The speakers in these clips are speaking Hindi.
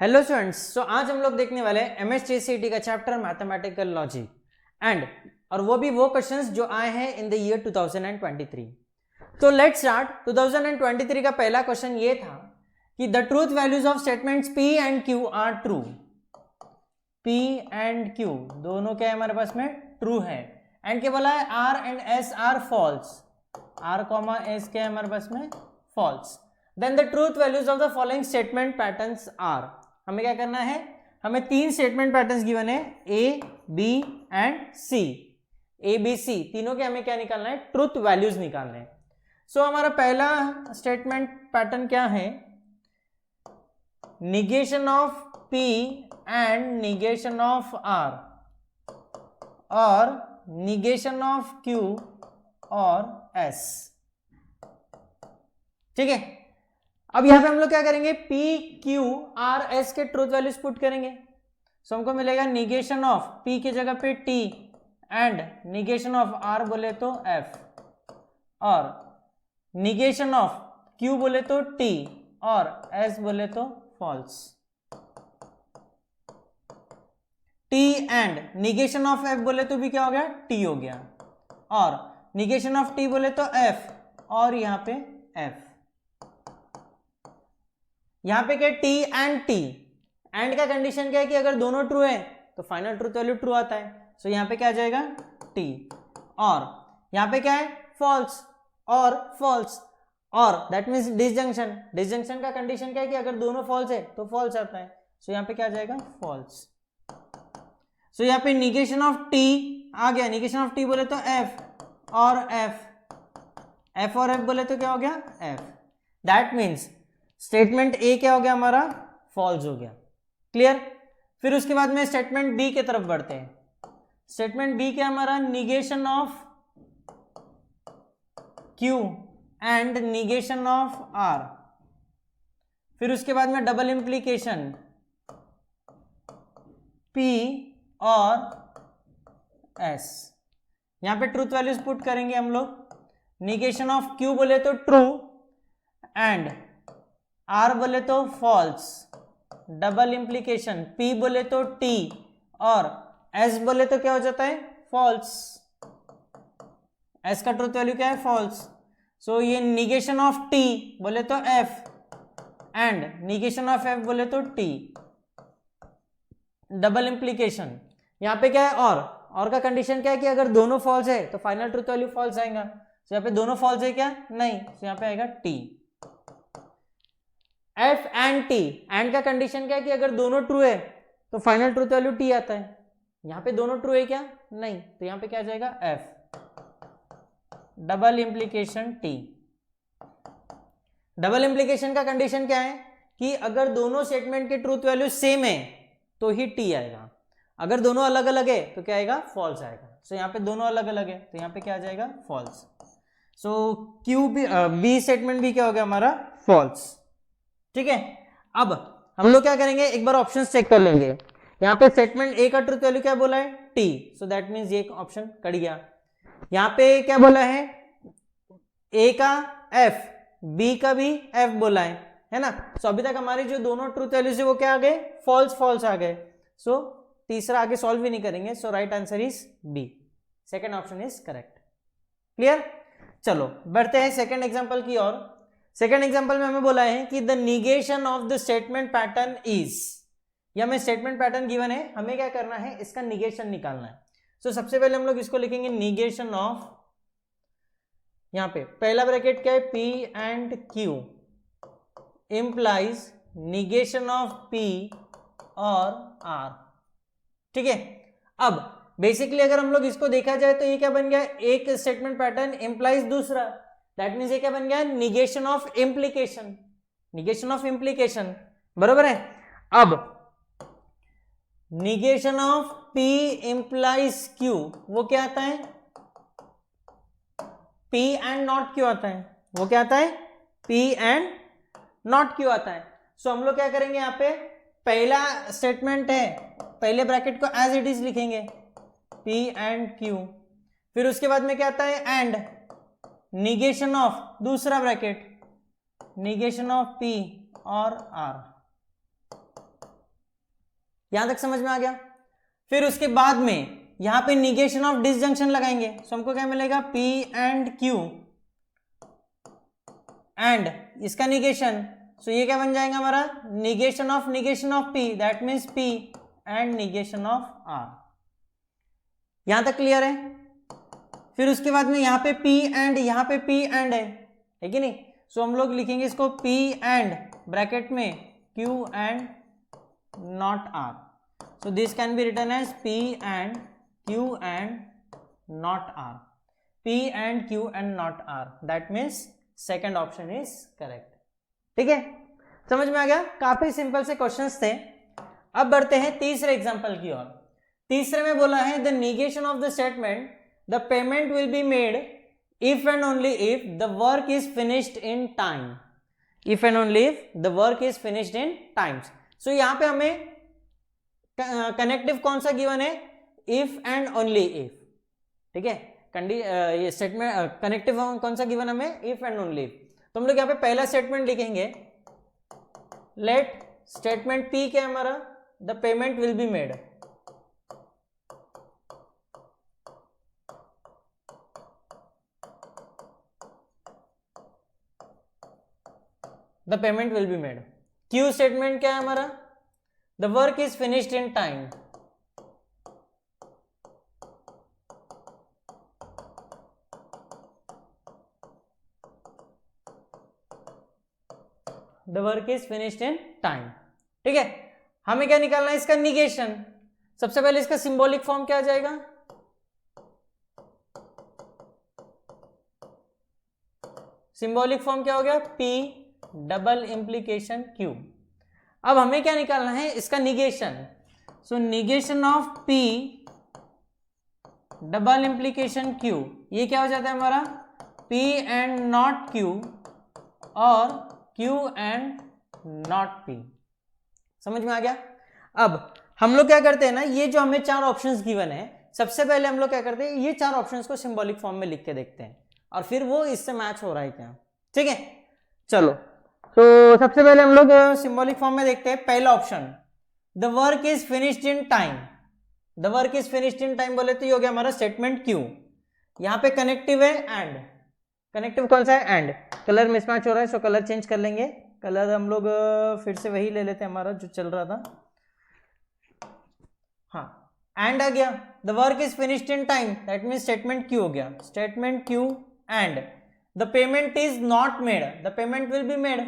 हेलो स्टूडेंट्स, तो आज हम लोग देखने वाले हैं MSc का चैप्टर मैथमेटिकल लॉजिक और वो भी वो क्वेश्चंस जो आए हैं इन द ईयर 2023। तो लेट्स स्टार्ट। 2023 का पहला क्वेश्चन ये था कि the truth values of statements P and Q are true. P and Q दोनों क्या है हमारे पास में ट्रू है। एंड क्या बोला है R and S are false. R, S क्या है हमारे पास में false. Then the truth values of the following statement patterns are. हमें क्या करना है, हमें तीन स्टेटमेंट पैटर्न्स गिवन है A, B and C। A, B, C तीनों के हमें क्या निकालना है, ट्रूथ वैल्यूज निकालने हैं। सो हमारा पहला स्टेटमेंट पैटर्न क्या है, negation of P and negation of R और निगेशन ऑफ Q और S। ठीक है, अब यहां पे हम लोग क्या करेंगे, P, Q, R, S के ट्रूथ वैल्यूज पुट करेंगे। सो हमको मिलेगा निगेशन ऑफ P की जगह पे T and negation of R बोले तो F और निगेशन ऑफ Q बोले तो T और S बोले तो false. T and negation of F बोले तो भी क्या हो गया, T हो गया और निगेशन ऑफ T बोले तो F और यहां पे F। यहां पे क्या T एंड T, एंड का कंडीशन क्या है कि अगर दोनों ट्रू है तो फाइनल ट्रूथ वैल्यू ट्रू आता है। सो यहां पे क्या आ जाएगा T और यहां पे क्या है फॉल्स और फॉल्स और दैट मींस डिसजंक्शन। डिसजंक्शन का कंडीशन क्या है कि अगर दोनों फॉल्स है तो फॉल्स आता है। सो यहां पे क्या आ जाएगा फॉल्स। सो यहां पे निगेशन ऑफ T आ गया, निगेशन ऑफ T बोले तो F और F और F बोले तो क्या हो गया F। That means statement A क्या हो गया हमारा, फॉल्स हो गया। क्लियर। फिर उसके बाद में स्टेटमेंट बी की तरफ बढ़ते हैं। स्टेटमेंट बी क्या हमारा, negation of Q and negation of R. फिर उसके बाद में डबल इंप्लीकेशन पी और एस। यहां पे ट्रूथ वैल्यूज पुट करेंगे हम लोग। निगेशन ऑफ क्यू बोले तो ट्रू एंड R बोले तो फॉल्स। डबल इंप्लीकेशन P बोले तो T और S बोले तो क्या हो जाता है फॉल्स। S का ट्रूथ वैल्यू क्या है फॉल्स। सो ये निगेशन ऑफ T बोले तो F and negation of F बोले तो T। डबल इंप्लीकेशन यहां पे क्या है और का कंडीशन क्या है कि अगर दोनों फॉल्स है तो फाइनल ट्रूथ वैल्यू फॉल्स आएगा। सो यहां पे दोनों फॉल्स है क्या, नहीं। सो यहां पे आएगा T। F and T, and का कंडीशन क्या है कि अगर दोनों ट्रू है तो फाइनल ट्रूथ वैल्यू T आता है। यहां पे दोनों ट्रू है क्या, नहीं। तो यहां पे क्या आ जाएगा F। Double implication T। Double implication का कंडीशन क्या है कि अगर दोनों स्टेटमेंट के ट्रूथ वैल्यू सेम है तो ही T आएगा। अगर दोनों अलग अलग है तो क्या आएगा, फॉल्स आएगा। सो यहां पे दोनों अलग अलग है तो यहां पे क्या आ जाएगा फॉल्स। सो Q भी B स्टेटमेंट भी क्या हो गया हमारा फॉल्स। ठीक है, अब हम लोग क्या करेंगे, एक बार ऑप्शन चेक कर लेंगे। यहां पे स्टेटमेंट ए का ट्रूथ वैल्यू क्या बोला है T, सो दैट मींस ये ऑप्शन कट गया। यहां पे क्या बोला है, ए का F, B का भी F बोला है ना। सो अभी तक हमारी जो दोनों ट्रूथ वैल्यूज है वो क्या आ गए, फॉल्स फॉल्स आ गए। सो तीसरा आगे सॉल्व भी नहीं करेंगे। So right answer is B, second option is correct. Clear. चलो बढ़ते हैं सेकेंड एग्जाम्पल की ओर। सेकेंड एग्जांपल में हमें बोला है कि the negation of the statement pattern is. या हमें स्टेटमेंट पैटर्न गिवन है, हमें क्या करना है, इसका निगेशन निकालना है। सो सबसे पहले हम लोग इसको लिखेंगे निगेशन ऑफ, यहां पे पहला ब्रैकेट क्या है P and Q implies negation of P और R। ठीक है, अब बेसिकली अगर हम लोग इसको देखा जाए तो ये क्या बन गया, एक स्टेटमेंट पैटर्न इंप्लाइज दूसरा। दैट मीन्स ये क्या बन गया, negation of implication. Negation of implication बरोबर है। अब negation of P implies Q वो क्या आता है, P एंड नॉट Q आता है। वो क्या आता है, P एंड नॉट Q आता है। सो हम लोग क्या करेंगे, यहां पे पहला स्टेटमेंट है, पहले ब्रैकेट को एज इट इज लिखेंगे P एंड Q। फिर उसके बाद में क्या आता है एंड निगेशन ऑफ दूसरा ब्रैकेट, निगेशन ऑफ P और R। यहां तक समझ में आ गया। फिर उसके बाद में यहां पे निगेशन ऑफ डिसजंक्शन लगाएंगे, तो हमको क्या मिलेगा, P एंड Q एंड इसका निगेशन, सो ये क्या बन जाएगा हमारा, negation of P, that means P and negation of R। यहां तक क्लियर है। फिर उसके बाद में यहाँ पे P एंड, यहाँ पे P एंड है कि नहीं, सो हम लोग लिखेंगे इसको P एंड ब्रैकेट में Q and not R, so this can be written as P and Q and not R, P and Q and not R, that means second option is correct. ठीक है, समझ में आ गया। काफी सिंपल से क्वेश्चंस थे। अब बढ़ते हैं तीसरे एग्जांपल की ओर। तीसरे में बोला है the negation of the statement the payment will be made if and only if the work is finished in time, if and only if the work is finished in times. So यहां पे हमें कनेक्टिव कौन सा गिवन है, इफ एंड ओनली इफ। ठीक है, ये स्टेटमेंट कनेक्टिव कौन सा गिवन हमें, इफ एंड ओनली इफ। तो हम लोग यहाँ पे पहला स्टेटमेंट लिखेंगे, लेट स्टेटमेंट P क्या है हमारा, the payment will be made, the payment will be made. Q statement क्या है हमारा, the work is finished in time, the work is finished in time. ठीक है, हमें क्या निकालना है, इसका निगेशन। सबसे पहले इसका सिंबॉलिक फॉर्म क्या आ जाएगा, सिंबॉलिक फॉर्म क्या हो गया, P डबल इंप्लीकेशन Q। अब हमें क्या निकालना है, इसका negation. So negation of P double implication Q, ये क्या हो जाता है हमारा, P एंड नॉट Q और Q एंड नॉट P। समझ में आ गया। अब हम लोग क्या करते हैं ना, ये जो हमें चार ऑप्शंस गिवन है, सबसे पहले हम लोग क्या करते हैं, ये चार ऑप्शंस को सिंबॉलिक फॉर्म में लिख के देखते हैं और फिर वो इससे मैच हो रहा है क्या। ठीक है, चलो तो सबसे पहले हम लोग सिंबॉलिक फॉर्म में देखते हैं। पहला option, the work is finished in time, the work is finished in time बोले तो ये हो गया हमारा स्टेटमेंट Q। यहाँ पे कनेक्टिव है एंड, कनेक्टिव कौन सा है, एंड। कलर मिसमैच हो रहा है, सो कलर चेंज कर लेंगे। कलर हम लोग फिर से वही ले लेते हैं हमारा जो चल रहा था। हाँ, एंड आ गया, the work is finished in time, that mean statement Q हो गया, statement Q and the payment is not made, the payment will be made,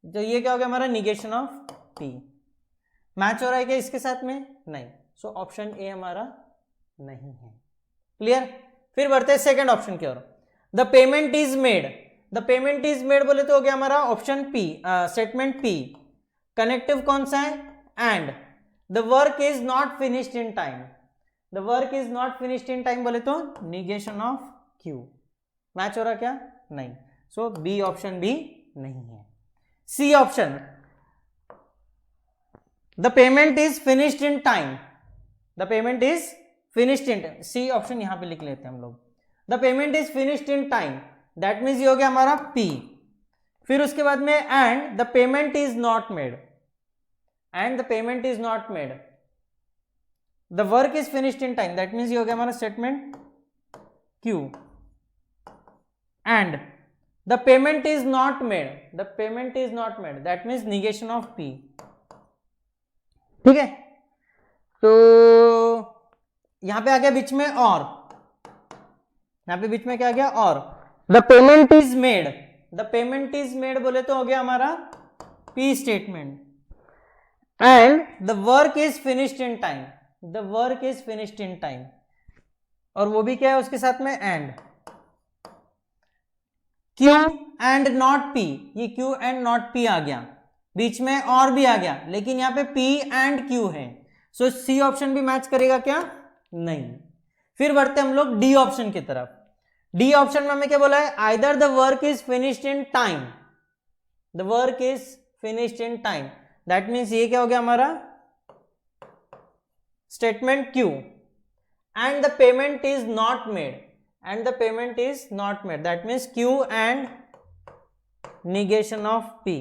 तो ये क्या हो गया हमारा, निगेशन ऑफ P। मैच हो रहा है क्या इसके साथ में, नहीं, सो ऑप्शन ए हमारा नहीं है। क्लियर। फिर बढ़ते हैं सेकंड ऑप्शन की ओर, the payment is made, the payment is made बोले तो हो गया हमारा option P, statement P। Connective कौन सा है, and. The work is not finished in time, the work is not finished in time बोले तो निगेशन ऑफ Q। मैच हो रहा क्या, नहीं, सो बी ऑप्शन भी नहीं है। C option, the payment is finished in time, the payment is finished in time, C option यहां पे लिख लेते हैं हम लोग, the payment is finished in time, that means ये हो गया हमारा P। फिर उसके बाद में and the payment is not made, and the payment is not made, the work is finished in time, that means ये हो गया हमारा statement Q and the payment is not made, the payment is not made, that means negation of P। ठीक है, तो यहां पे आ गया बीच में और, यहां पे बीच में क्या आ गया और, the payment is made, the payment is made बोले तो हो गया हमारा P statement, and the work is finished in time, the work is finished in time, और वो भी क्या है उसके साथ में and, Q and not P, ये Q एंड नॉट P आ गया, बीच में और भी आ गया, लेकिन यहाँ पे P एंड Q है, सो सी ऑप्शन भी मैच करेगा क्या, नहीं। फिर बढ़ते हम लोग डी ऑप्शन की तरफ। डी ऑप्शन में हमें क्या बोला है, either the work is finished in time, the work is finished in time, that means ये क्या हो गया हमारा statement Q, and the payment is not made, and the payment is not made, that means Q and negation of P।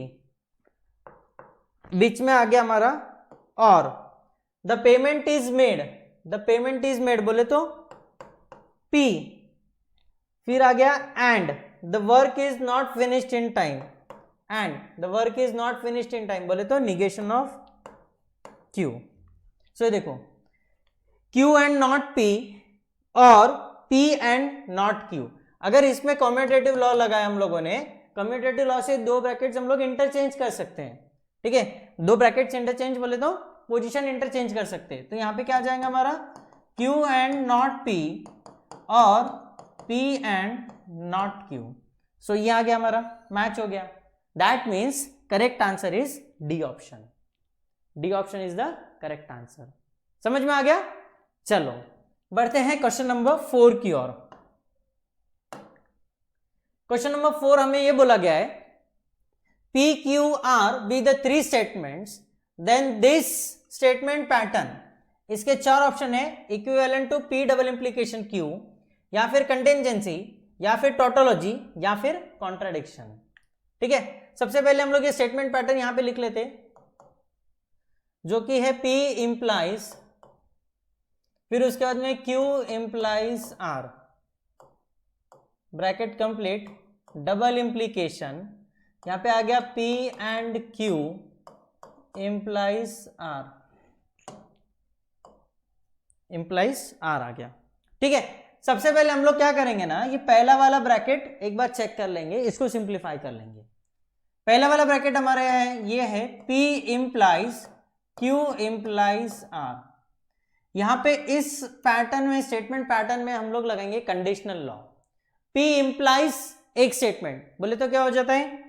बीच में आ गया हमारा और the payment is made, the payment is made बोले तो P, फिर आ गया and the work is not finished in time, and the work is not finished in time बोले तो निगेशन ऑफ Q। सो देखो Q एंड नॉट P और P एंड नॉट Q, अगर इसमें कम्यूटेटिव लॉ लगाया हम लोगों ने, कम्यूटेटिव लॉ से दो ब्रैकेट्स हम लोग इंटरचेंज कर सकते हैं, ठीक है, दो ब्रैकेट्स इंटरचेंज बोले तो पोजीशन इंटरचेंज कर सकते हैं। तो यहाँ पे क्या आ जाएगा हमारा Q एंड नॉट P और P and not Q। So ये आ गया हमारा, मैच हो गया। That means correct answer is D option, D option is the correct answer. समझ में आ गया? चलो बढ़ते हैं क्वेश्चन नंबर 4 की ओर। क्वेश्चन नंबर 4 हमें यह बोला गया है P Q R be the three statements, then this statement pattern, इसके चार ऑप्शन है, equivalent to P double implication Q, या फिर कंटिंजेंसी, या फिर टोटोलॉजी, या फिर कॉन्ट्राडिक्शन। ठीक है, सबसे पहले हम लोग ये स्टेटमेंट पैटर्न यहां पे लिख लेते, जो कि है P इंप्लाइज, फिर उसके बाद में Q implies R, bracket complete, double implication, यहां पे आ गया P and Q implies R, implies R आ गया। ठीक है, सबसे पहले हम लोग क्या करेंगे ना, ये पहला वाला ब्रैकेट एक बार चेक कर लेंगे, इसको सिंप्लीफाई कर लेंगे। पहला वाला ब्रैकेट हमारे है, ये है P implies Q implies R। यहां पे इस पैटर्न में, स्टेटमेंट पैटर्न में हम लोग लगाएंगे कंडीशनल लॉ। P इंप्लाइज एक स्टेटमेंट बोले तो क्या हो जाता है,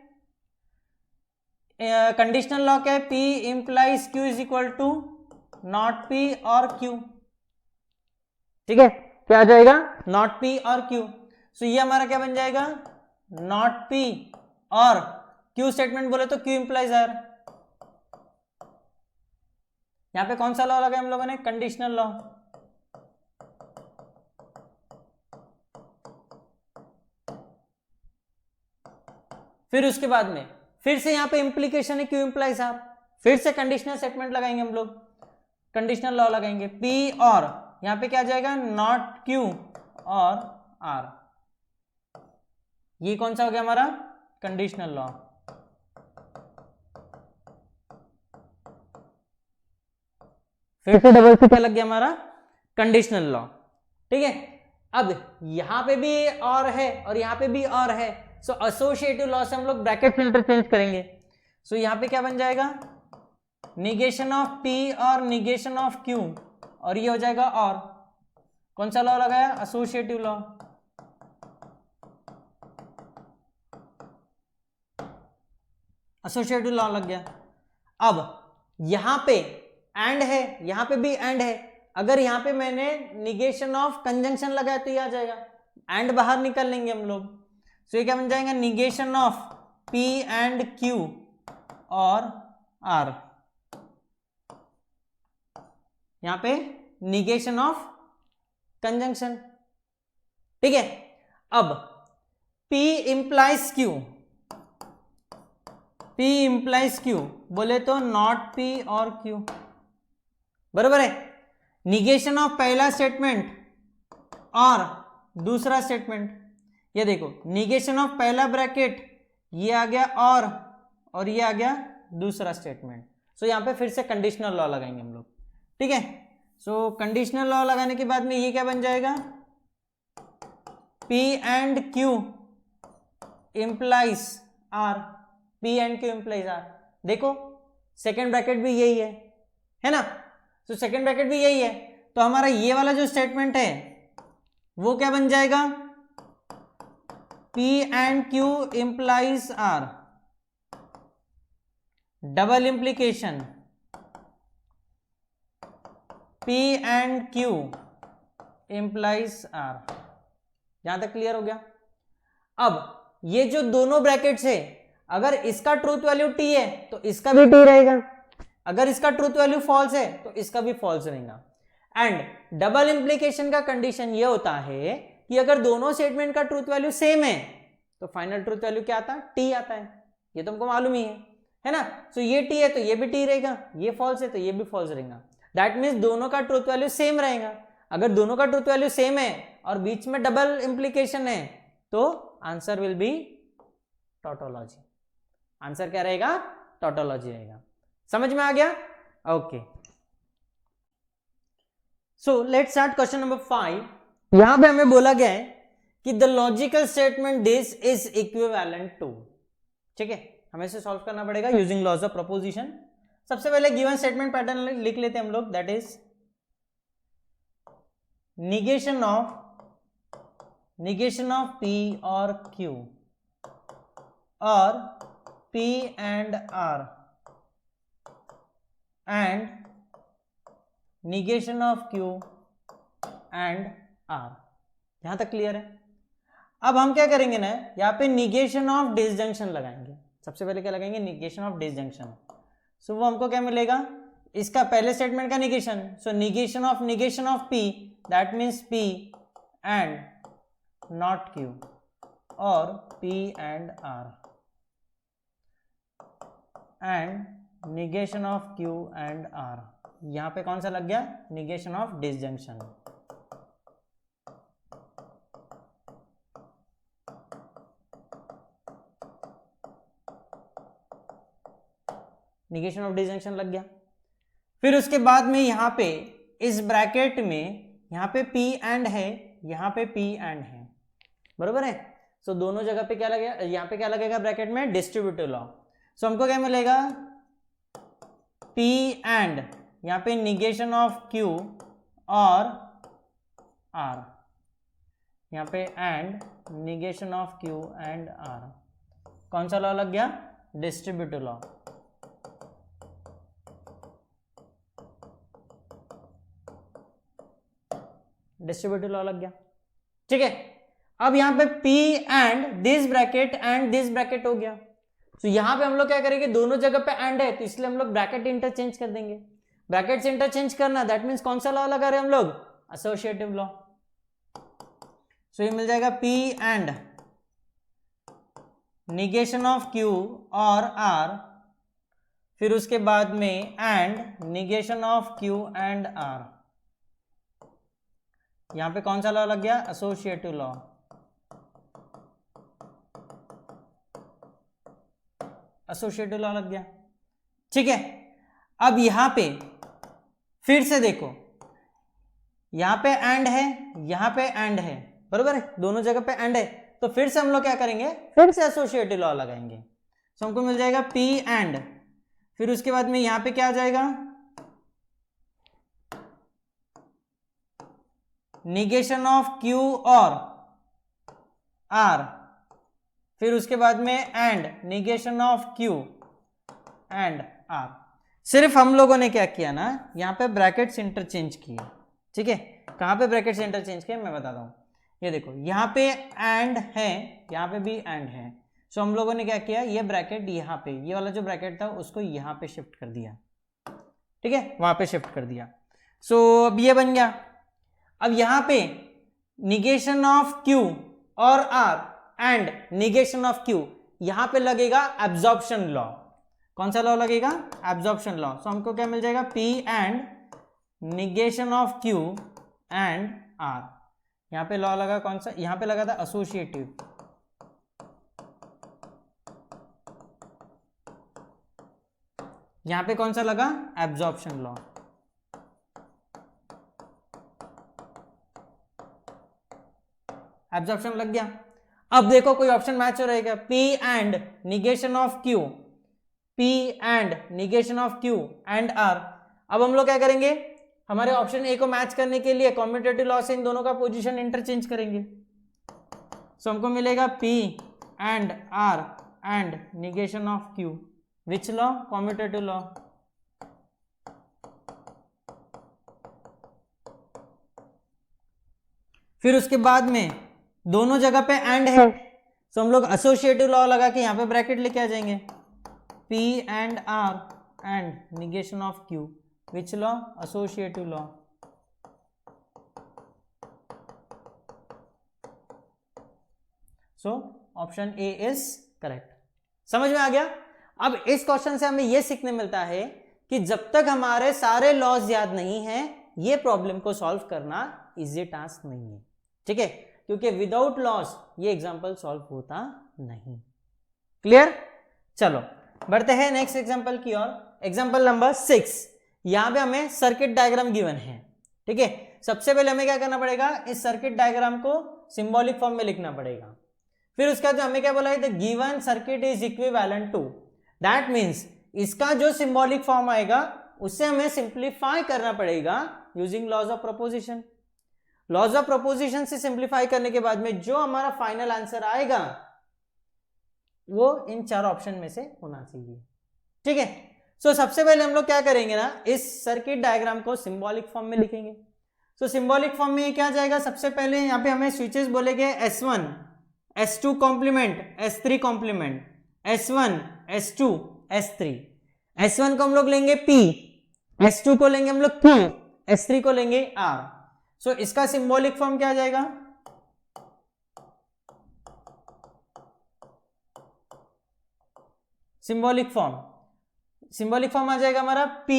कंडीशनल लॉ क्या है, P implies Q is equal to not P और Q। ठीक है, क्या आ जाएगा, नॉट P और Q। सो ये हमारा क्या बन जाएगा, नॉट P और Q स्टेटमेंट बोले तो Q इंप्लाइज R। यहां पे कौन सा लॉ लगाया हम लोगों ने, कंडीशनल लॉ। फिर उसके बाद में फिर से यहां पे इंप्लीकेशन है Q इंप्लाइज R, फिर से कंडीशनल स्टेटमेंट लगाएंगे हम लोग, कंडीशनल लॉ लगाएंगे P और यहां पे क्या आ जाएगा, नॉट Q और R। ये कौन सा हो गया हमारा, कंडीशनल लॉ। फिर से डबल से क्या लग गया हमारा, कंडीशनल लॉ। ठीक है, अब यहां पे भी और है और यहां पे भी और है, सो एसोसिएटिव लॉ से हम लोग ब्रैकेट इंटरचेंज करेंगे। सो यहां पे क्या बन जाएगा, निगेशन ऑफ P और निगेशन ऑफ Q, और ये हो जाएगा और कौन सा लॉ लगाया, एसोसिएटिव लॉ। एसोसिएटिव लॉ लग गया। अब यहां पे एंड है, यहां पे भी एंड है, अगर यहां पे मैंने निगेशन ऑफ कंजंक्शन लगाया तो ये आ जाएगा, एंड बाहर निकाल लेंगे हम लोग। सो ये क्या बन जाएगा, negation of P and Q और R, यहां पे निगेशन ऑफ कंजंक्शन। ठीक है, अब P implies Q, P implies Q बोले तो नॉट P और Q, बरोबर है। निगेशन ऑफ पहला स्टेटमेंट और दूसरा स्टेटमेंट, ये देखो निगेशन ऑफ पहला ब्रैकेट, ये आ गया और ये आ गया दूसरा स्टेटमेंट। सो यहां पे फिर से कंडीशनल लॉ लगाएंगे हम लोग। ठीक है, सो कंडीशनल लॉ लगाने के बाद में ये क्या बन जाएगा, P and Q implies R, P and Q implies R। देखो सेकेंड ब्रैकेट भी यही है ना, तो सेकेंड ब्रैकेट भी यही है, तो हमारा ये वाला जो स्टेटमेंट है वो क्या बन जाएगा, P and Q implies R, double implication P and Q implies R। यहां तक क्लियर हो गया। अब ये जो दोनों ब्रैकेट्स है, अगर इसका ट्रूथ वैल्यू T है तो इसका भी T रहेगा, अगर इसका ट्रूथ वैल्यू फॉल्स है तो इसका भी फॉल्स रहेगा। एंड डबल इंप्लीकेशन का कंडीशन ये होता है कि अगर दोनों स्टेटमेंट का ट्रूथ वैल्यू सेम है तो फाइनल ट्रूथ वैल्यू क्या आता है, T आता है, ये तुमको मालूम ही है ना। सो ये T है तो ये भी T रहेगा, ये फॉल्स है तो ये भी फॉल्स रहेगा। दैट मीन्स दोनों का ट्रूथ वैल्यू सेम रहेगा। अगर दोनों का ट्रूथ वैल्यू सेम है और बीच में डबल इंप्लीकेशन है तो answer will be tautology. Answer क्या रहेगा? टोटोलॉजी रहेगा। समझ में आ गया? Okay, so let's start question number 5। यहां पे हमें बोला गया है कि the logical statement this is equivalent to. ठीक है, हमें इसे सॉल्व करना पड़ेगा यूजिंग लॉज ऑफ प्रोपोजिशन। सबसे पहले गिवन स्टेटमेंट पैटर्न लिख लेते हैं हम लोग, that is negation of P or Q or P and R and negation of Q and R। यहां तक क्लियर है? अब हम क्या करेंगे ना, यहाँ पे निगेशन ऑफ डिसजंक्शन लगाएंगे। सबसे पहले क्या लगाएंगे? Negation of disjunction. सो वो हमको क्या मिलेगा? इसका पहले स्टेटमेंट का negation, so negation of P, that means P and not Q और P and R and negation of Q and R। यहां पे कौन सा लग गया? Negation of disjunction. Negation of disjunction लग गया। फिर उसके बाद में यहां पे इस ब्रैकेट में यहां पे P एंड है, यहां पे P एंड है, बरोबर है? सो दोनों जगह पे क्या लगेगा? यहां पे क्या लगेगा ब्रैकेट में? Distributive law. सो हमको क्या मिलेगा? P एंड यहां पे निगेशन ऑफ Q और R, यहां पे and negation of Q and R। कौन सा लॉ लग गया? Distributive law. डिस्ट्रीब्यूटिव लॉ लग गया। ठीक है, अब यहां पे P एंड दिस ब्रैकेट हो गया। तो यहां पे हम लोग क्या करेंगे? दोनों जगह पे एंड है तो इसलिए हम लोग ब्रैकेट इंटरचेंज कर देंगे। ब्रैकेट से इंटरचेंज करना, दैट मीन्स कौन सा लॉ लगा रहे हैं हम लोग? Associative law. सो ये मिल जाएगा P and negation of Q और R, फिर उसके बाद में and negation of Q and R। यहां पे कौन सा लॉ लग गया? Associative law. एसोसिएटिव लॉ लग गया। ठीक है, अब यहां पे फिर से देखो, यहां पे एंड है, यहां पे एंड है, बरोबर है? दोनों जगह पे एंड है तो फिर से हम लोग क्या करेंगे? फिर से एसोसिएटिव लॉ लगाएंगे। तो हमको मिल जाएगा P एंड, फिर उसके बाद में यहां पे क्या आ जाएगा? निगेशन ऑफ Q और R, फिर उसके बाद में and negation of Q and R। सिर्फ हम लोगों ने क्या किया ना, यहां पे ब्रैकेट्स इंटरचेंज किए। ठीक है, कहां पे ब्रैकेट्स इंटरचेंज किए मैं बताता हूं। ये देखो, यहां पे एंड है, यहां पे भी एंड है। सो हम लोगों ने क्या किया? ये ब्रैकेट यहां पे, ये वाला जो ब्रैकेट था उसको यहां पे शिफ्ट कर दिया। ठीक है, वहां पे शिफ्ट कर दिया। सो अब ये बन गया। अब यहां पे निगेशन ऑफ Q और R and negation of Q, यहां पे लगेगा एब्जॉर्प्शन लॉ। कौन सा लॉ लगेगा? Absorption law. सो हमको क्या मिल जाएगा? P and negation of Q and R। यहां पे लॉ लगा कौन सा? यहां पे लगा था एसोसिएटिव। यहां पे कौन सा लगा? Absorption law. एब्जॉर्प्शन लग गया। अब देखो कोई ऑप्शन मैच हो रहेगा, P and negation of Q, P and negation of Q and R। अब हम लोग क्या करेंगे? हमारे ऑप्शन ए को मैच करने के लिए कॉम्यूटेटिव लॉ से इन दोनों का पोजीशन इंटरचेंज करेंगे। सो हमको मिलेगा P and R and negation of Q, which law? Commutative law. फिर उसके बाद में दोनों जगह पे एंड है, तो हम लोग एसोसिएटिव लॉ लगा के यहां पे ब्रैकेट लेके आ जाएंगे। P and R and negation of Q, which law? Associative law. So option A is correct. समझ में आ गया? अब इस क्वेश्चन से हमें यह सीखने मिलता है कि जब तक हमारे सारे लॉज याद नहीं है ये प्रॉब्लम को सॉल्व करना इजी टास्क नहीं है, ठीक है, क्योंकि विदाउट लॉस ये एग्जांपल सॉल्व होता नहीं। क्लियर? चलो बढ़ते हैं नेक्स्ट एग्जांपल की ओर। Example number 6। यहां पे हमें सर्किट डायग्राम गिवन है, ठीक है। सबसे पहले हमें क्या करना पड़ेगा, इस सर्किट डायग्राम को सिंबॉलिक फॉर्म में लिखना पड़ेगा। फिर उसके बाद हमें क्या बोला है, the given circuit is equivalent to, that means इसका जो सिंबॉलिक फॉर्म आएगा उससे हमें सिंप्लीफाई करना पड़ेगा using laws of proposition. Laws of proposition से सिंप्लीफाई करने के बाद में जो हमारा फाइनल आंसर आएगा वो इन 4 ऑप्शन में से होना चाहिए, ठीक है। सो सबसे पहले हम लोग क्या करेंगे ना, इस सर्किट डायग्राम को सिंबॉलिक फॉर्म में लिखेंगे। सो सिंबॉलिक फॉर्म में क्या जाएगा, सबसे पहले यहाँ पे हमें स्विचेस बोलेंगे S1 S2 complement S3 complement S1 S2 S3। S1 को हम लोग लेंगे P, S2 को लेंगे हम लोग Q, S3 को लेंगे R। सो इसका सिंबॉलिक फॉर्म क्या आ जाएगा, सिंबॉलिक फॉर्म आ जाएगा हमारा P,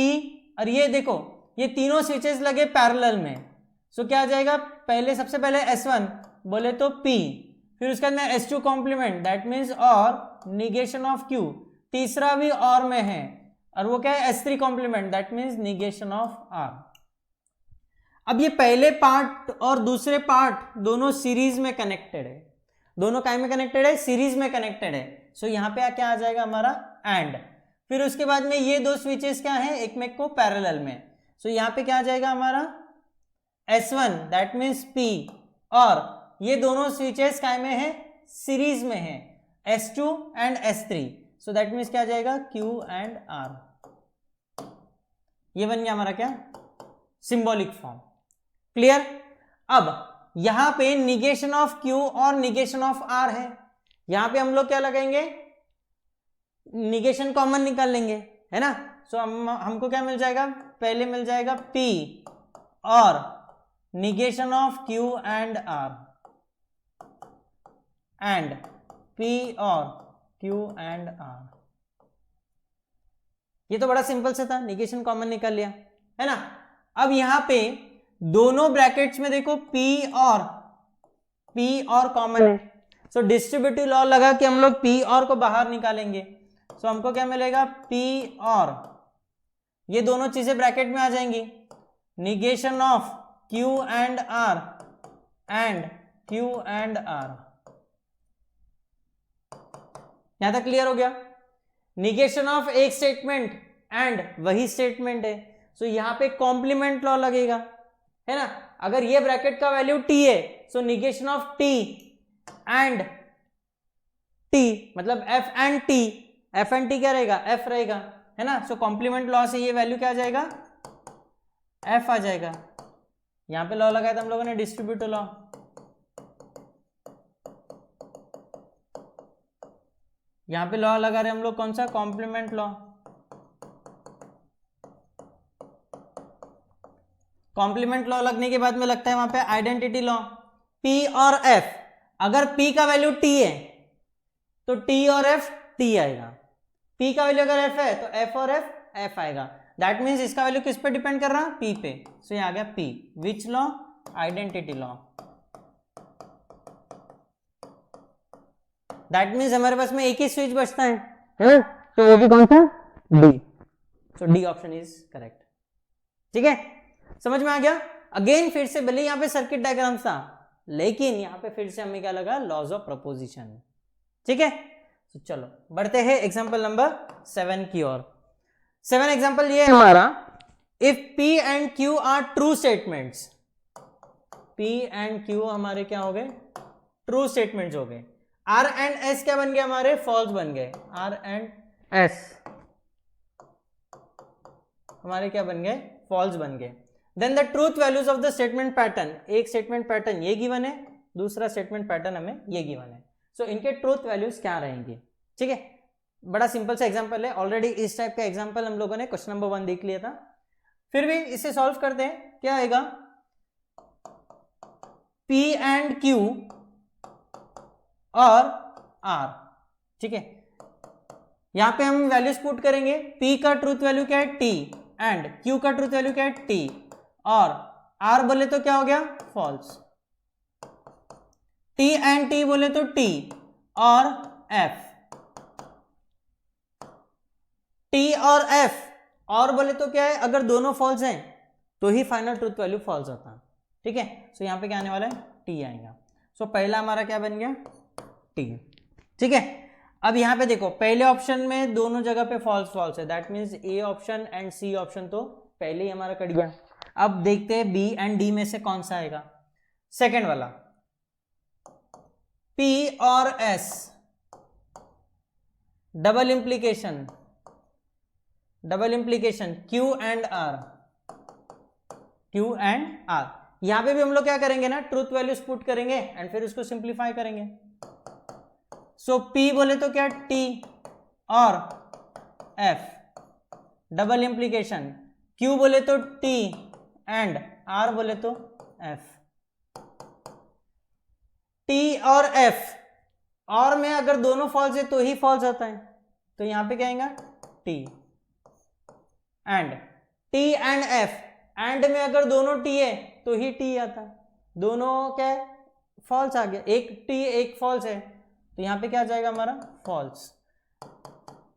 और ये देखो ये तीनों स्विचेस लगे पैरेलल में। सो क्या आ जाएगा, पहले सबसे पहले S1 बोले तो P, फिर उसके बाद में S2 कॉम्प्लीमेंट दैट मीन्स और निगेशन ऑफ Q, तीसरा भी और में है, और वो क्या है S3 complement that means negation of R। अब ये पहले पार्ट और दूसरे पार्ट दोनों सीरीज में कनेक्टेड है, दोनों काय में कनेक्टेड है, सीरीज में कनेक्टेड है। सो यहाँ पे क्या आ जाएगा हमारा एंड, फिर उसके बाद में ये दो स्विचेस क्या है, एक में को पैरेलल में। सो यहाँ पे क्या आ जाएगा हमारा S1 दैट मीन्स P, और ये दोनों स्विचेस काय में है, सीरीज में है, S2 and S3। So that means क्या आ जाएगा Q एंड R। ये बन गया हमारा क्या, सिंबॉलिक फॉर्म। क्लियर? अब यहां पे निगेशन ऑफ Q और निगेशन ऑफ R है, यहां पे हम लोग क्या लगाएंगे, निगेशन कॉमन निकाल लेंगे, है ना। सो हमको क्या मिल जाएगा, पहले मिल जाएगा P और negation of Q and R, and P और Q एंड R। ये तो बड़ा सिंपल से था, निगेशन कॉमन निकाल लिया, है ना। अब यहां पे दोनों ब्रैकेट्स में देखो P और कॉमन है। सो डिस्ट्रीब्यूटिव लॉ लगा कि हम लोग P और को बाहर निकालेंगे। सो हमको क्या मिलेगा, P और ये दोनों चीजें ब्रैकेट में आ जाएंगी, negation of Q and R and Q and R। यहां तक क्लियर हो गया। निगेशन ऑफ एक स्टेटमेंट एंड वही स्टेटमेंट है, सो यहां पे कॉम्प्लीमेंट लॉ लगेगा, है ना। अगर ये ब्रैकेट का वैल्यू T है, so negation of T and T मतलब F and T, F and T क्या रहेगा, F रहेगा, है ना। सो कॉम्प्लीमेंट लॉ से ये वैल्यू क्या आ जाएगा, F आ जाएगा। यहां पे लॉ लगाया था हम लोगों ने डिस्ट्रीब्यूटिव लॉ, यहां पे लॉ लगा रहे हम लोग कौन सा, कॉम्प्लीमेंट लॉ। कॉम्प्लीमेंट लॉ लगने के बाद में लगता है वहां पे आइडेंटिटी लॉ, P और F। अगर P का वैल्यू T है तो T और F T आएगा, P का वैल्यू अगर F है तो F और F आएगा। दैट मीन्स इसका वैल्यू किस पे डिपेंड कर रहा, P पे। सो ये आ गया P, which law, identity law. That means हमारे पास में एक ही स्विच बचता है, तो वो भी कौन सा, D। So D option is correct, ठीक है, समझ में आ गया। अगेन फिर से भले यहां पे सर्किट डायग्राम था, लेकिन यहां पे फिर से हमें क्या लगा, लॉज ऑफ प्रोपोजिशन, ठीक है। तो चलो बढ़ते हैं एग्जांपल नंबर 7 की ओर। 7 एग्जांपल ये है हमारा, if P and Q are true statements, P and Q हमारे क्या हो गए, ट्रू स्टेटमेंट्स हो गए। R एंड S क्या बन गए हमारे, फॉल्स बन गए। R एंड S हमारे क्या बन गए, फॉल्स बन गए। Then the truth values of the statement pattern, एक स्टेटमेंट पैटर्न ये गिवन है, दूसरा स्टेटमेंट पैटर्न हमें ये गिवन है। सो इनके ट्रूथ वैल्यूज क्या रहेंगे, ठीक है। बड़ा सिंपल सा एग्जांपल है, ऑलरेडी इस टाइप का एग्जांपल हम लोगों ने क्वेश्चन नंबर 1 देख लिया था, फिर भी इसे सॉल्व करते हैं। क्या आएगा, P एंड Q और R, ठीक है। यहाँ पे हम वैल्यूज पुट करेंगे, P का ट्रूथ वैल्यू क्या है T एंड Q का ट्रूथ वैल्यू क्या है T, और R बोले तो क्या हो गया फॉल्स, T एंड T बोले तो T और F, T और F और बोले तो क्या है, अगर दोनों फॉल्स हैं तो ही फाइनल ट्रूथ वैल्यू फॉल्स होता है, ठीक है। सो यहाँ पे क्या आने वाला है T आएगा। सो पहला हमारा क्या बन गया T, ठीक है। अब यहाँ पे देखो पहले ऑप्शन में दोनों जगह पे फॉल्स फॉल्स है, that means A option and C option तो पहले ही हमारा कट गया। अब देखते हैं बी एंड डी में से कौन सा आएगा, सेकेंड वाला P और S double implication Q and R, यहां पे भी हम लोग क्या करेंगे ना, ट्रूथ वैल्यूज पुट करेंगे एंड फिर उसको सिंप्लीफाई करेंगे। सो P बोले तो क्या T और F डबल इंप्लीकेशन, Q बोले तो T एंड R बोले तो F, T और F और में अगर दोनों फॉल्स है तो ही फॉल्स आता है, तो यहां पे क्या आएगा T and T and F, and में अगर दोनों T है तो ही T आता है, दोनों क्या है फॉल्स आ गया, एक T एक फॉल्स है, तो यहाँ पे क्या आ जाएगा हमारा फॉल्स।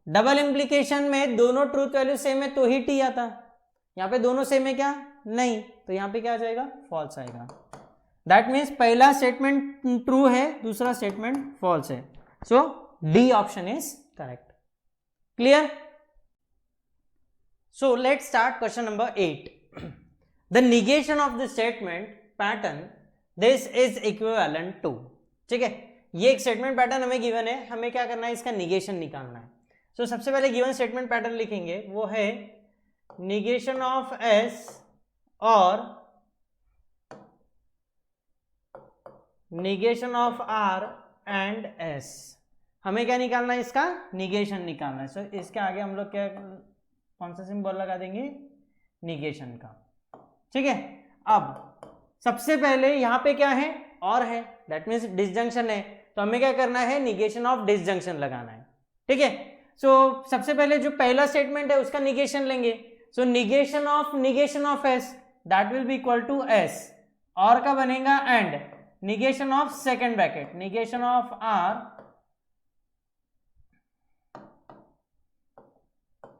डबल इंप्लीकेशन में दोनों ट्रूथ वैल्यू सेम है तो ही T आता है, यहाँ पे दोनों सेम है क्या नहीं, तो यहाँ पे क्या आ जाएगा फॉल्स आएगा। दैट मीन्स पहला स्टेटमेंट ट्रू है, दूसरा स्टेटमेंट फॉल्स है। So D option is correct. Clear? So let's start question number 8. The negation of the statement pattern this is equivalent to, ठीक है, ये एक स्टेटमेंट पैटर्न हमें गिवन है, हमें क्या करना है इसका निगेशन निकालना है। So सबसे पहले गिवन स्टेटमेंट पैटर्न लिखेंगे, वो है निगेशन ऑफ S और negation of R and S। हमें क्या निकालना है, इसका निगेशन निकालना है। So इसके आगे हम लोग क्या कौन सा सिंबल लगा देंगे, निगेशन का, ठीक है। अब सबसे पहले यहाँ पे क्या है और है, दैट मीन्स डिसजंक्शन है, तो हमें क्या करना है निगेशन ऑफ डिसजंक्शन लगाना है, ठीक है। सो सबसे पहले जो पहला स्टेटमेंट है उसका निगेशन लेंगे। So negation of S that will be equal to S, और का बनेगा and negation of second bracket negation of R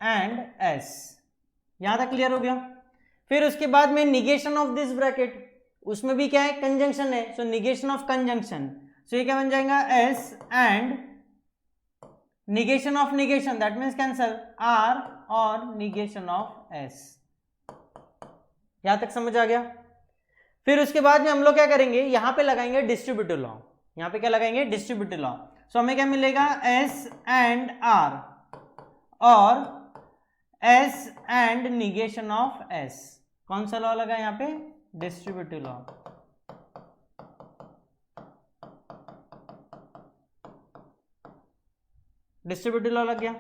and S. यहां तक क्लियर हो गया। फिर उसके बाद में निगेशन ऑफ दिस ब्रैकेट, उसमें भी क्या है कंजंक्शन है, so negation of conjunction, so ये क्या बन जाएगा S and negation of negation that means cancel R और निगेशन ऑफ एस। यहां तक समझ आ गया। फिर उसके बाद में हम लोग क्या करेंगे, यहां पे लगाएंगे डिस्ट्रीब्यूटिव लॉ, यहां पे क्या लगाएंगे डिस्ट्रीब्यूटिव लॉ। सो हमें क्या मिलेगा एस एंड आर और S and negation of S। कौन सा लॉ लगा यहाँ पे, डिस्ट्रीब्यूटिव लॉ। डिस्ट्रीब्यूटिव लॉ लग गया।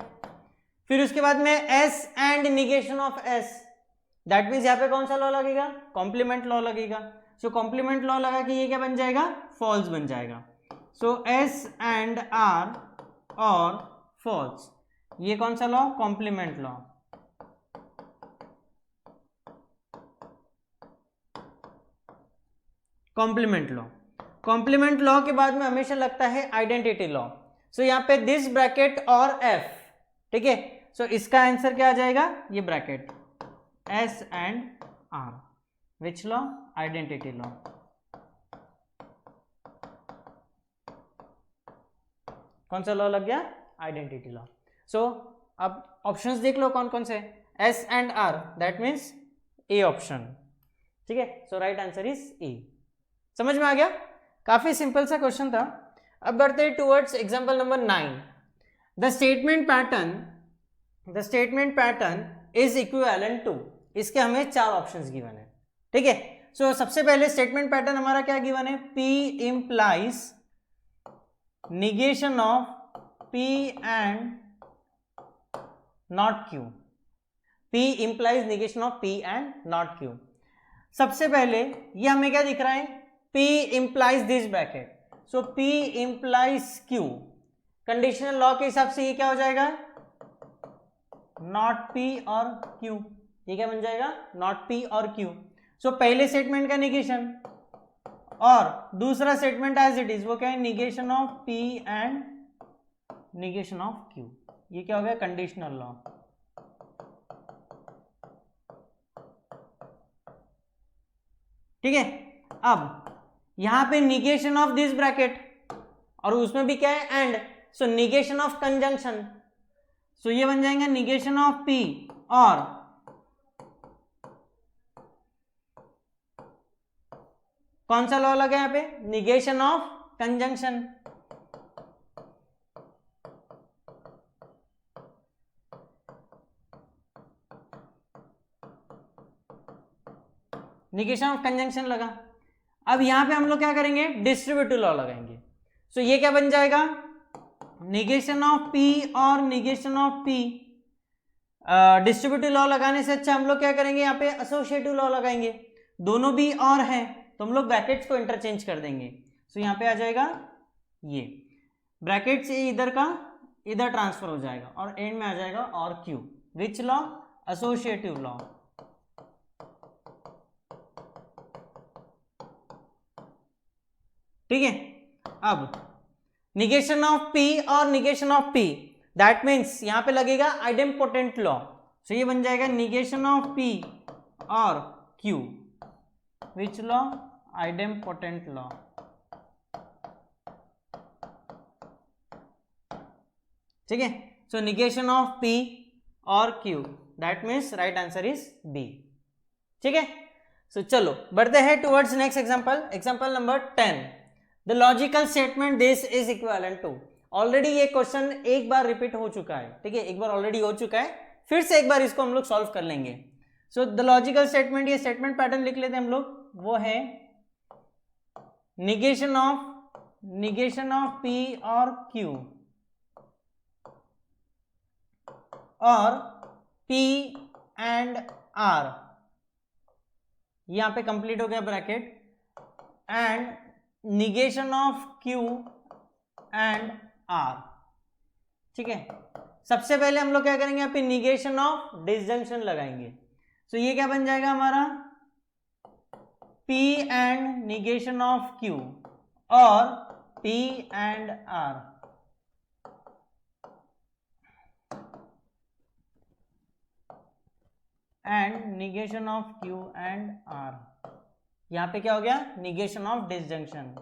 फिर उसके बाद में S and negation of S, that means यहाँ पे कौन सा लॉ लगेगा, कॉम्प्लीमेंट लॉ लगेगा। सो कॉम्प्लीमेंट लॉ लगा कि ये क्या बन जाएगा फॉल्स बन जाएगा। सो S एंड R और फॉल्स, ये कौन सा law, complement law. Complement law के बाद में हमेशा लगता है आइडेंटिटी लॉ। सो यहाँ पे दिस ब्रैकेट और F, ठीक है। सो इसका आंसर क्या आ जाएगा, ये bracket S and R, which law, identity law. कौन सा लॉ लग गया, आइडेंटिटी लॉ। सो अब ऑप्शंस देख लो कौन कौन से, S and R that means A option, ठीक है। सो राइट आंसर इज ए। समझ में आ गया, काफी सिंपल सा क्वेश्चन था। अब बढ़ते हैं towards example number 9। The statement pattern is equivalent to, इसके हमें 4 ऑप्शंस गिवन है, ठीक है। सो सबसे पहले स्टेटमेंट पैटर्न हमारा क्या गिवन है, P implies negation of P and not Q, P implies negation of P and not Q। सबसे पहले ये हमें क्या दिख रहा है, P implies this bracket, so P implies Q। Conditional law के हिसाब से ये क्या हो जाएगा, नॉट पी और क्यू, ये क्या बन जाएगा, नॉट पी और क्यू। सो पहले स्टेटमेंट का निगेशन और दूसरा स्टेटमेंट एज इट इज वो क्या है, negation of P and negation of Q. ये क्या हो गया, कंडीशनल लॉ। ठीक है, अब यहां पे निगेशन ऑफ दिस ब्रैकेट और उसमें भी क्या है, and, so negation of conjunction, so ये बन जाएंगे निगेशन ऑफ पी और कौन सा लॉ लगा यहां पे, negation of conjunction. Negation of conjunction लगा। अब यहां पे हम लोग क्या करेंगे, डिस्ट्रीब्यूटिव लॉ लगाएंगे। सो ये क्या बन जाएगा, निगेशन ऑफ पी और negation of P. Distributive law लगाने से अच्छा हम लोग क्या करेंगे, यहाँ पे एसोसिएटिव लॉ लगाएंगे। दोनों भी और है तो हम लोग ब्रैकेट्स को इंटरचेंज कर देंगे। सो यहाँ पे आ जाएगा ये ब्रैकेट से इधर का इधर ट्रांसफर हो जाएगा और एंड में आ जाएगा और Q. Which law, associative law. ठीक है, अब निगेशन ऑफ पी और negation of P, that means यहां पे लगेगा आइडेम्पोटेंट लॉ। सो ये बन जाएगा निगेशन ऑफ पी और Q. Which law, idempotent law. ठीक है, सो निगेशन ऑफ पी और Q, that means right answer is B. ठीक है, सो चलो बढ़ते हैं towards next example. Example number 10, the logical statement this is equivalent to. Already ये क्वेश्चन एक बार रिपीट हो चुका है, ठीक है, एक बार ऑलरेडी हो चुका है, फिर से एक बार इसको हम लोग सॉल्व कर लेंगे। सो द लॉजिकल स्टेटमेंट, ये स्टेटमेंट पैटर्न लिख लेते हैं हम लोग, वो है निगेशन ऑफ पी और क्यू और पी एंड आर, यहां पे कंप्लीट हो गया bracket, and negation of Q and R. ठीक है, सबसे पहले हम लोग क्या करेंगे, यहाँ पे निगेशन ऑफ डिसजंक्शन लगाएंगे। सो ये क्या बन जाएगा हमारा, P and negation of Q और P and R। And negation of Q and R, यहां पे क्या हो गया, निगेशन ऑफ डिसजंक्शन।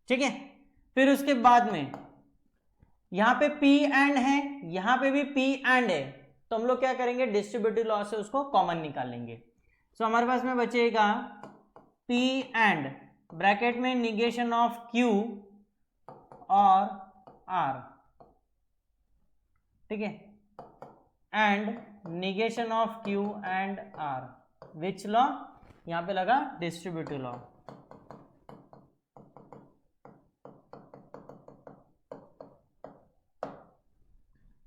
ठीक है, फिर उसके बाद में यहां पे P एंड है, यहां पे भी P एंड है, तो हम लोग क्या करेंगे, डिस्ट्रीब्यूटिव लॉ से उसको कॉमन निकालेंगे। सो हमारे पास में बचेगा P एंड ब्रैकेट में निगेशन ऑफ Q और R। ठीक है, and negation of Q and R। Which law, यहां पे लगा डिस्ट्रीब्यूटिव लॉ।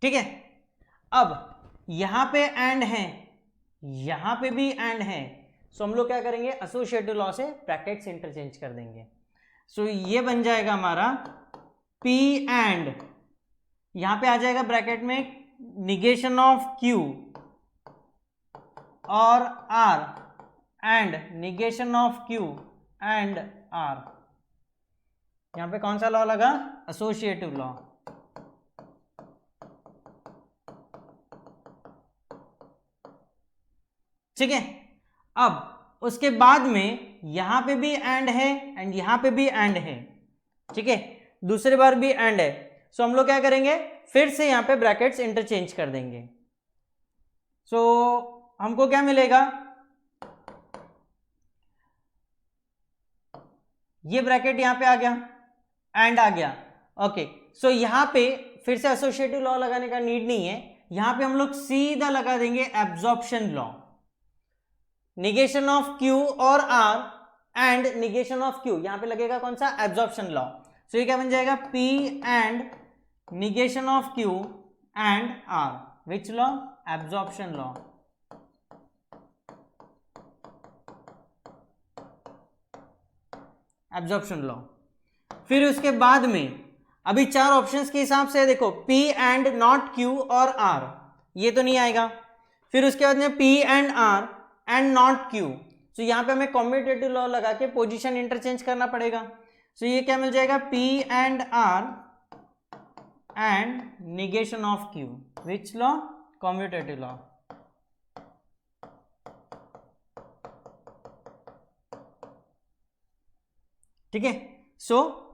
ठीक है, अब यहां पे एंड है, यहां पे भी एंड है, सो हम लोग क्या करेंगे, एसोसिएटिव लॉ से ब्रैकेट्स इंटरचेंज कर देंगे। सो ये बन जाएगा हमारा P एंड, यहां पे आ जाएगा ब्रैकेट में निगेशन ऑफ Q और R and negation of Q and R। यहां पे कौन सा लॉ लगा, एसोसिएटिव लॉ। ठीक है, अब उसके बाद में यहां पे भी एंड है एंड यहां पे भी एंड है। ठीक है, दूसरी बार भी एंड है, सो हम लोग क्या करेंगे, फिर से यहां पे ब्रैकेट्स इंटरचेंज कर देंगे। सो हमको क्या मिलेगा, ये ब्रैकेट यहां पे आ गया, एंड आ गया। ओके, सो यहां पे फिर से एसोसिएटिव लॉ लगाने का नीड नहीं है, यहां पे हम लोग सीधा लगा देंगे absorption law. Negation of Q और R and negation of Q, यहां पे लगेगा कौन सा, एब्जॉर्प्शन लॉ। सो ये क्या बन जाएगा, P and negation of Q and R। Which law, absorption law. Absorption law. फिर उसके बाद में अभी 4 ऑप्शंस के हिसाब से देखो P एंड नॉट Q और R, ये तो नहीं आएगा। फिर उसके बाद में P and R and not Q, तो यहाँ पे हमें कॉम्यूटेटिव लॉ लगा के पोजीशन इंटरचेंज करना पड़ेगा। तो ये क्या मिल जाएगा, P and R and negation of Q, which law, commutative law. ठीक है, so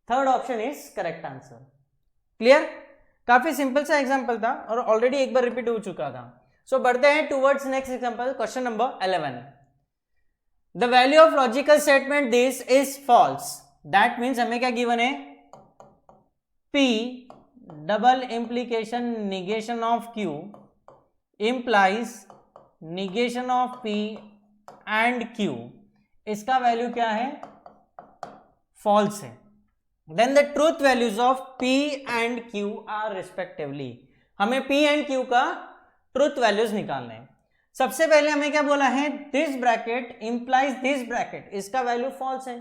third option is correct answer. Clear, काफी सिंपल सा एग्जांपल था और ऑलरेडी एक बार रिपीट हो चुका था। सो बढ़ते हैं towards next example, question number 11। The value of logical statement this is false, that means हमें क्या गिवन है, P double implication negation of Q implies negation of P and Q, इसका वैल्यू क्या है, फॉल्स है। Then the truth values of P and Q are respectively, हमें P एंड Q का ट्रूथ वैल्यूज निकालने हैं। सबसे पहले हमें क्या बोला है, this bracket implies this bracket, इसका वैल्यू फॉल्स है।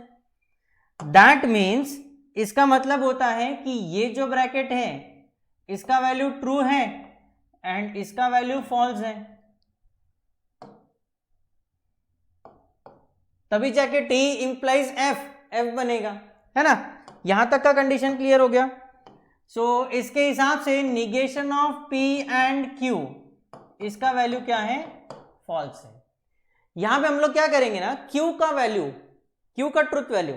दैट मीन्स इसका मतलब होता है कि ये जो ब्रैकेट है इसका वैल्यू ट्रू है एंड इसका वैल्यू फॉल्स है, तभी जाके T इंप्लाइज F बनेगा, है ना। यहां तक का कंडीशन क्लियर हो गया। सो इसके हिसाब से negation of P and Q, इसका वैल्यू क्या है, फॉल्स है। यहां पे हम लोग क्या करेंगे ना, Q का वैल्यू, Q का ट्रुथ वैल्यू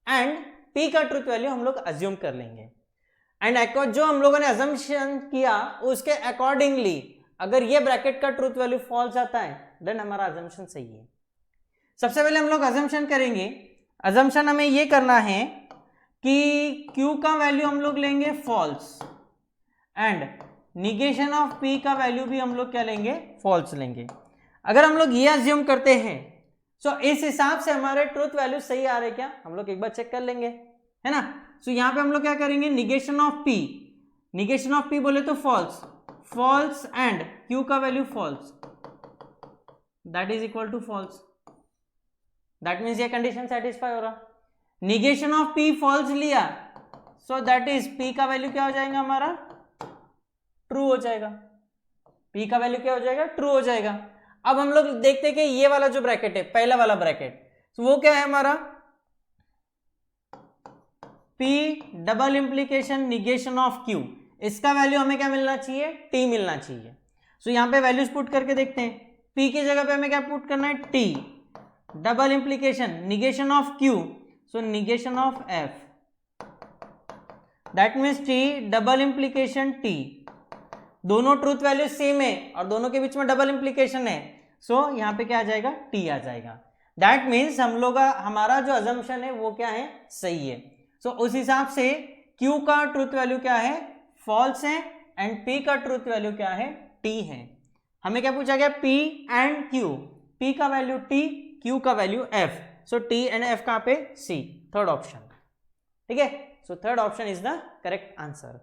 एंड P का ट्रुथ वैल्यू हम लोग अज्यूम कर लेंगे एंड जो हम लोगों ने अजम्पशन किया उसके अकॉर्डिंगली अगर ये ब्रैकेट का ट्रुथ वैल्यू फॉल्स आता है देन हमारा अजम्पशन सही है। सबसे पहले हम लोग अजम्पशन करेंगे। अजम्पशन हमें ये करना है कि Q का वैल्यू हम लोग लेंगे false and negation of P का वैल्यू भी हम लोग क्या लेंगे, फॉल्स लेंगे। अगर हम लोग ये अज्यूम करते हैं सो इस हिसाब से हमारे ट्रूथ वैल्यू सही आ रहे क्या, हम लोग एक बार चेक कर लेंगे, है ना। सो यहां पे हम लोग क्या करेंगे, negation of P, negation of P बोले तो फॉल्स, फॉल्स एंड Q का value false, that is equal to false. That means ये कंडीशन सेटिस्फाई हो रहा। निगेशन ऑफ P फॉल्स लिया सो दैट इज P का वैल्यू क्या हो जाएगा हमारा, ट्रू हो जाएगा। P का वैल्यू क्या हो जाएगा, ट्रू हो जाएगा। अब हम लोग देखते हैं कि ये वाला जो ब्रैकेट है, पहला वाला ब्रैकेट, तो वो क्या है हमारा, P double implication negation of Q, इसका वैल्यू हमें क्या मिलना चाहिए, T मिलना चाहिए। सो यहां पे वैल्यूज पुट करके देखते हैं। P की जगह पे हमें क्या पुट करना है, T double implication negation of Q, so negation of F, that means T double implication T, दोनों ट्रूथ वैल्यू सेम है और दोनों के बीच में डबल इंप्लीकेशन है, सो यहां पे क्या आ जाएगा, T आ जाएगा। दैट मीन्स हम लोग का हमारा जो अजम्पशन है वो क्या है, सही है। सो उस हिसाब से Q का ट्रूथ वैल्यू क्या है, फॉल्स है एंड P का ट्रूथ वैल्यू क्या है, T है। हमें क्या पूछा गया, P एंड Q, P का वैल्यू T, Q का value F, so T and F कहां पे, C, थर्ड ऑप्शन। ठीक है, so third option is the correct answer.